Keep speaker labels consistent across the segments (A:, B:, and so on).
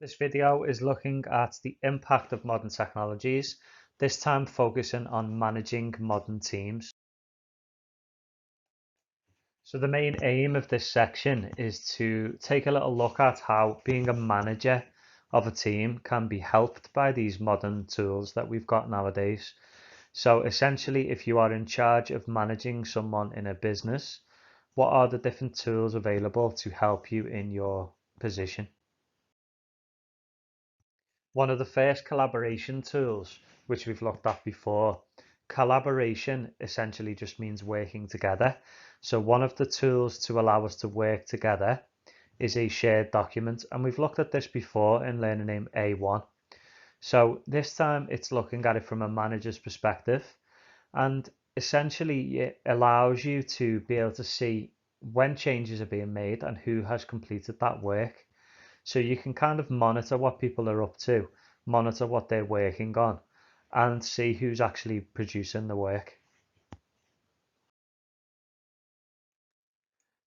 A: This video is looking at the impact of modern technologies, this time focusing on managing modern teams. So the main aim of this section is to take a little look at how being a manager of a team can be helped by these modern tools that we've got nowadays. So essentially, if you are in charge of managing someone in a business, what are the different tools available to help you in your position? One of the first collaboration tools, which we've looked at before, collaboration essentially just means working together. So one of the tools to allow us to work together is a shared document. And we've looked at this before in learning name A1. So this time it's looking at it from a manager's perspective. And essentially it allows you to be able to see when changes are being made and who has completed that work. So you can kind of monitor what people are up to, monitor what they're working on, and see who's actually producing the work.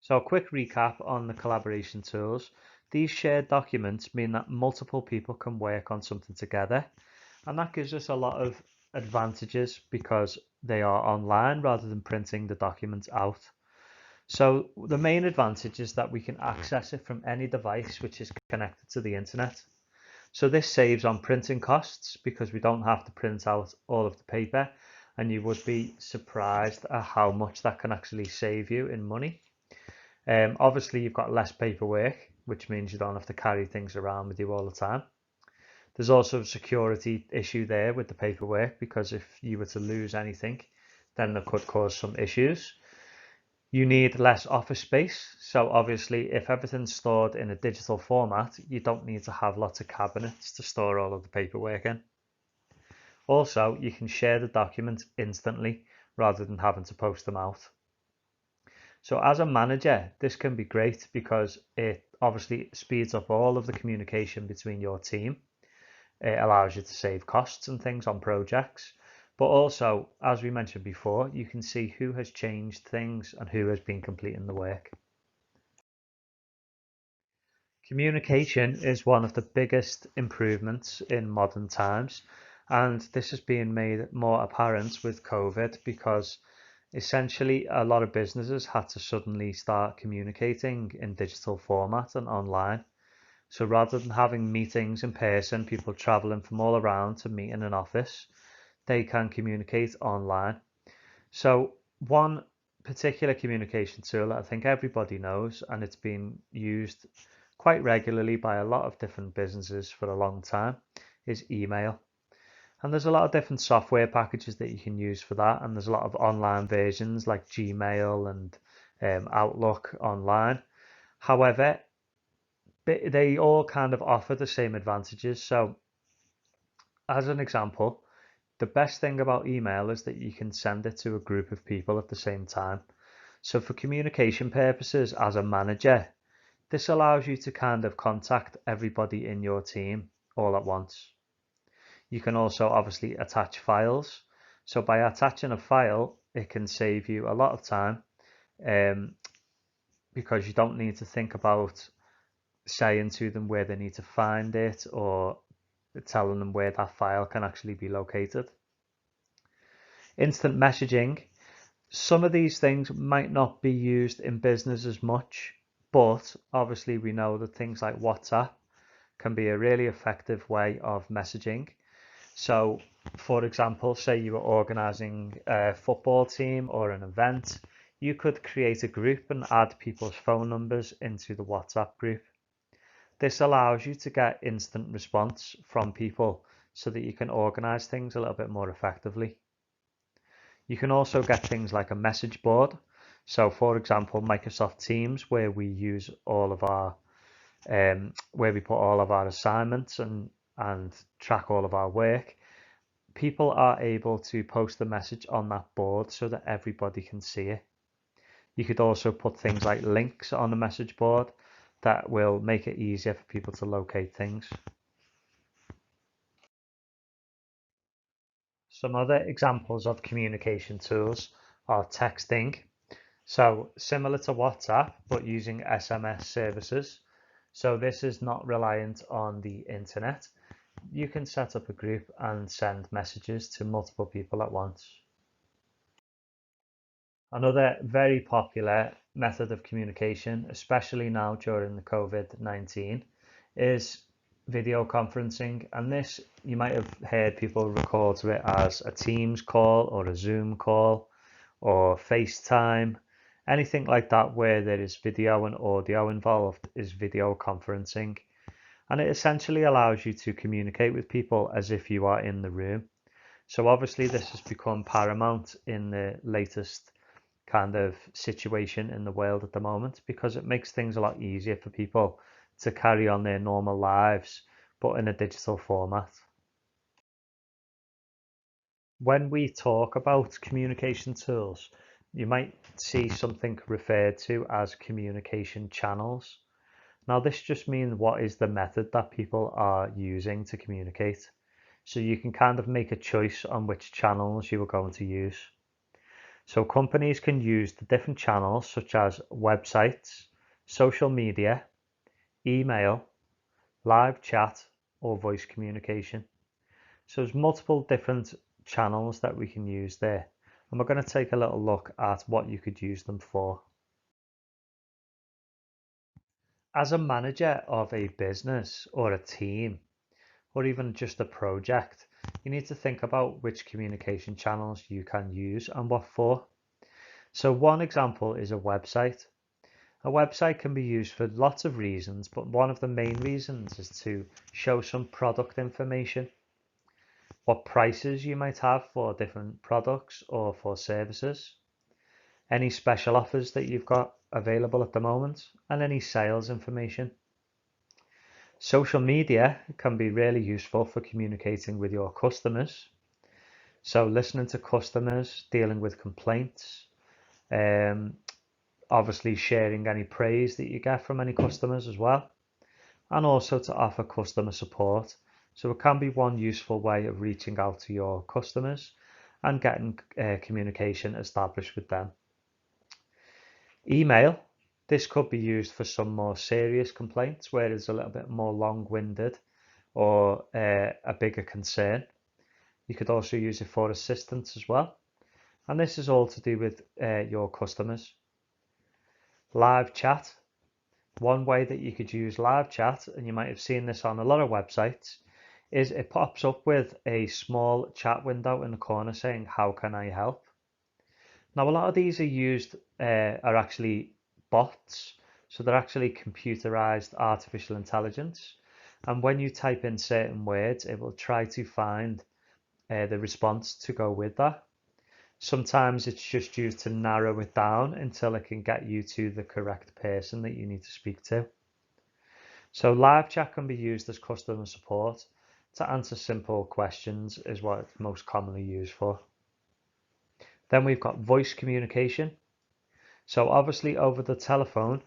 A: So a quick recap on the collaboration tools. These shared documents mean that multiple people can work on something together, and that gives us a lot of advantages because they are online rather than printing the documents out. So the main advantage is that we can access it from any device which is connected to the internet. So this saves on printing costs because we don't have to print out all of the paper, and you would be surprised at how much that can actually save you in money. Obviously you've got less paperwork, which means you don't have to carry things around with you all the time. There's also a security issue there with the paperwork because if you were to lose anything, then that could cause some issues. You need less office space. So obviously if everything's stored in a digital format, you don't need to have lots of cabinets to store all of the paperwork in. Also, you can share the documents instantly rather than having to post them out. So as a manager, this can be great because it obviously speeds up all of the communication between your team. It allows you to save costs and things on projects. But also, as we mentioned before, you can see who has changed things and who has been completing the work. Communication is one of the biggest improvements in modern times, and this is being made more apparent with COVID because essentially a lot of businesses had to suddenly start communicating in digital format and online. So rather than having meetings in person, people traveling from all around to meet in an office, they can communicate online. So one particular communication tool that I think everybody knows, and it's been used quite regularly by a lot of different businesses for a long time, is email. And there's a lot of different software packages that you can use for that, and there's a lot of online versions like Gmail and Outlook online. However, they all kind of offer the same advantages. So as an example, the best thing about email is that you can send it to a group of people at the same time. So for communication purposes as a manager, this allows you to kind of contact everybody in your team all at once. You can also obviously attach files. So by attaching a file, it can save you a lot of time because you don't need to think about saying to them where they need to find it or telling them where that file can actually be located. Instant messaging. Some of these things might not be used in business as much, but obviously we know that things like WhatsApp can be a really effective way of messaging. So for example, say you were organizing a football team or an event, you could create a group and add people's phone numbers into the WhatsApp group. This allows you to get instant response from people so that you can organize things a little bit more effectively. You can also get things like a message board. So for example, Microsoft Teams, where we use all of our, where we put all of our assignments and track all of our work, people are able to post the message on that board so that everybody can see it. You could also put things like links on the message board that will make it easier for people to locate things. Some other examples of communication tools are texting. So similar to WhatsApp, but using SMS services. So this is not reliant on the internet. You can set up a group and send messages to multiple people at once. Another very popular method of communication, especially now during the COVID-19, is video conferencing. And this, you might have heard people refer to it as a Teams call or a Zoom call or FaceTime. Anything like that where there is video and audio involved is video conferencing. And it essentially allows you to communicate with people as if you are in the room. So obviously this has become paramount in the latest kind of situation in the world at the moment, because it makes things a lot easier for people to carry on their normal lives, but in a digital format. When we talk about communication tools, you might see something referred to as communication channels. Now, this just means what is the method that people are using to communicate. So you can kind of make a choice on which channels you are going to use. So companies can use the different channels such as websites, social media, email, live chat, or voice communication. So there's multiple different channels that we can use there. And we're going to take a little look at what you could use them for. As a manager of a business or a team, or even just a project, you need to think about which communication channels you can use and what for. So one example is a website. A website can be used for lots of reasons, but one of the main reasons is to show some product information, what prices you might have for different products or for services, any special offers that you've got available at the moment, and any sales information. Social media can be really useful for communicating with your customers. So listening to customers, dealing with complaints, um, obviously sharing any praise that you get from any customers as well, and also to offer customer support. So it can be one useful way of reaching out to your customers and getting communication established with them. Email. This could be used for some more serious complaints where it's a little bit more long-winded or a bigger concern. You could also use it for assistance as well. And this is all to do with your customers. Live chat. One way that you could use live chat, and you might have seen this on a lot of websites, is it pops up with a small chat window in the corner saying, "How can I help?" Now, a lot of these are actually bots, so they're actually computerized artificial intelligence. And when you type in certain words, it will try to find the response to go with that. Sometimes it's just used to narrow it down until it can get you to the correct person that you need to speak to. So live chat can be used as customer support to answer simple questions, is what it's most commonly used for. Then we've got voice communication. So obviously over the telephone,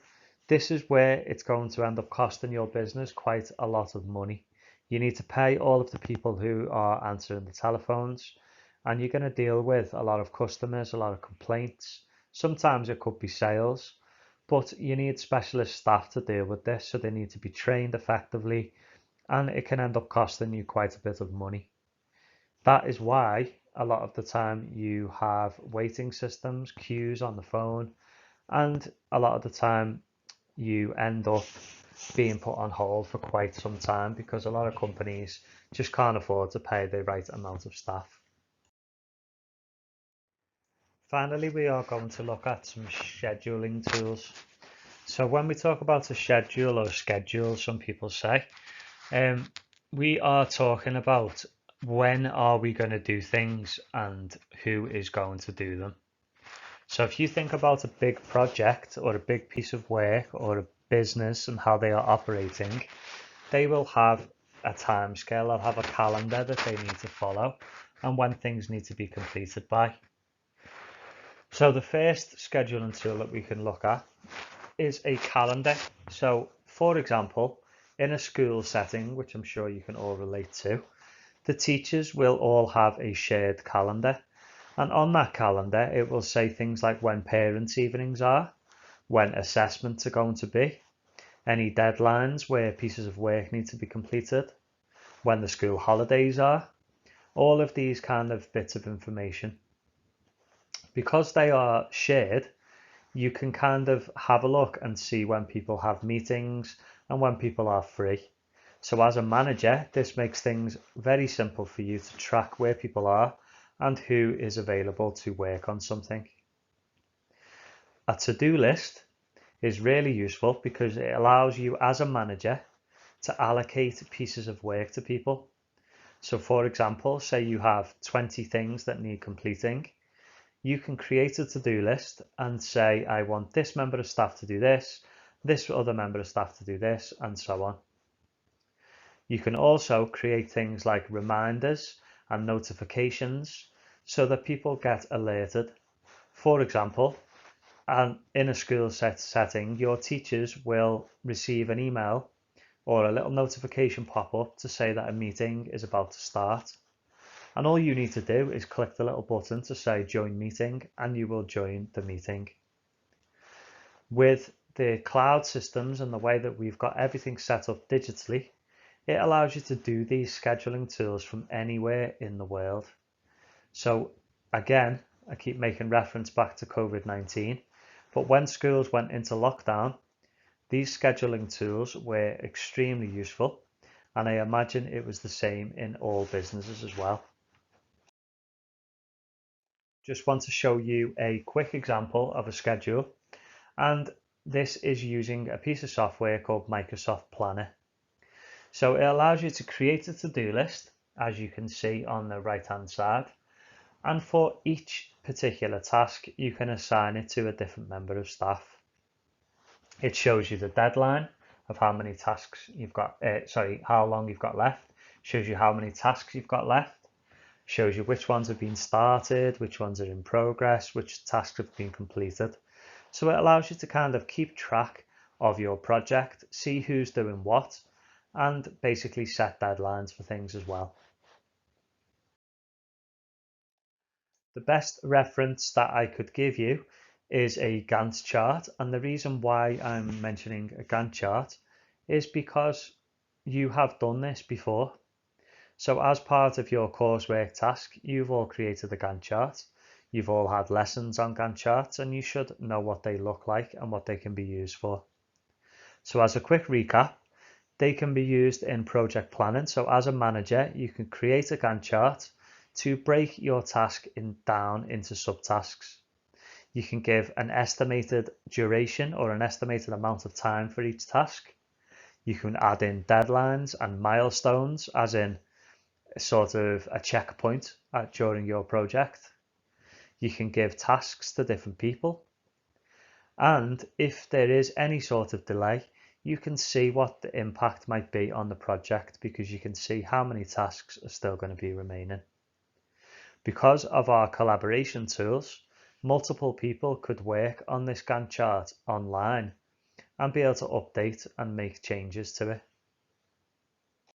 A: this is where it's going to end up costing your business quite a lot of money. You need to pay all of the people who are answering the telephones, and you're going to deal with a lot of customers, a lot of complaints. Sometimes it could be sales, but you need specialist staff to deal with this, so they need to be trained effectively, and it can end up costing you quite a bit of money. That is why a lot of the time you have waiting systems, queues on the phone, and a lot of the time you end up being put on hold for quite some time because a lot of companies just can't afford to pay the right amount of staff. Finally, we are going to look at some scheduling tools. So when we talk about a schedule or schedule, some people say, we are talking about when are we going to do things and who is going to do them. So if you think about a big project or a big piece of work or a business and how they are operating, they will have a time scale, they'll have a calendar that they need to follow and when things need to be completed by. So the first scheduling tool that we can look at is a calendar. So for example, in a school setting, which I'm sure you can all relate to, the teachers will all have a shared calendar. And on that calendar, it will say things like when parents' evenings are, when assessments are going to be, any deadlines where pieces of work need to be completed, when the school holidays are, all of these kind of bits of information. Because they are shared, you can kind of have a look and see when people have meetings and when people are free. So as a manager, this makes things very simple for you to track where people are and who is available to work on something. A to-do list is really useful because it allows you as a manager to allocate pieces of work to people. So for example, say you have 20 things that need completing. You can create a to-do list and say, I want this member of staff to do this other member of staff to do this, and so on. You can also create things like reminders and notifications so that people get alerted. For example, in a school setting, your teachers will receive an email or a little notification pop up to say that a meeting is about to start. And all you need to do is click the little button to say join meeting, and you will join the meeting. With the cloud systems and the way that we've got everything set up digitally, it allows you to do these scheduling tools from anywhere in the world. So again, I keep making reference back to COVID-19, but when schools went into lockdown, these scheduling tools were extremely useful, and I imagine it was the same in all businesses as well. Just want to show you a quick example of a schedule, and this is using a piece of software called Microsoft Planner. So it allows you to create a to-do list, as you can see on the right hand side, and for each particular task you can assign it to a different member of staff. It shows you the deadline of how many tasks you've got, how long you've got left, shows you how many tasks you've got left, shows you which ones have been started, which ones are in progress, which tasks have been completed. So it allows you to kind of keep track of your project, see who's doing what, and basically set deadlines for things as well. The best reference that I could give you is a Gantt chart, and the reason why I'm mentioning a Gantt chart is because you have done this before. So as part of your coursework task, you've all created a Gantt chart. You've all had lessons on Gantt charts, and you should know what they look like and what they can be used for. So as a quick recap, they can be used in project planning. So as a manager, you can create a Gantt chart to break your task down into subtasks. You can give an estimated duration or an estimated amount of time for each task. You can add in deadlines and milestones, as in sort of a checkpoint during your project. You can give tasks to different people. And if there is any sort of delay, you can see what the impact might be on the project, because you can see how many tasks are still going to be remaining. Because of our collaboration tools, multiple people could work on this Gantt chart online and be able to update and make changes to it.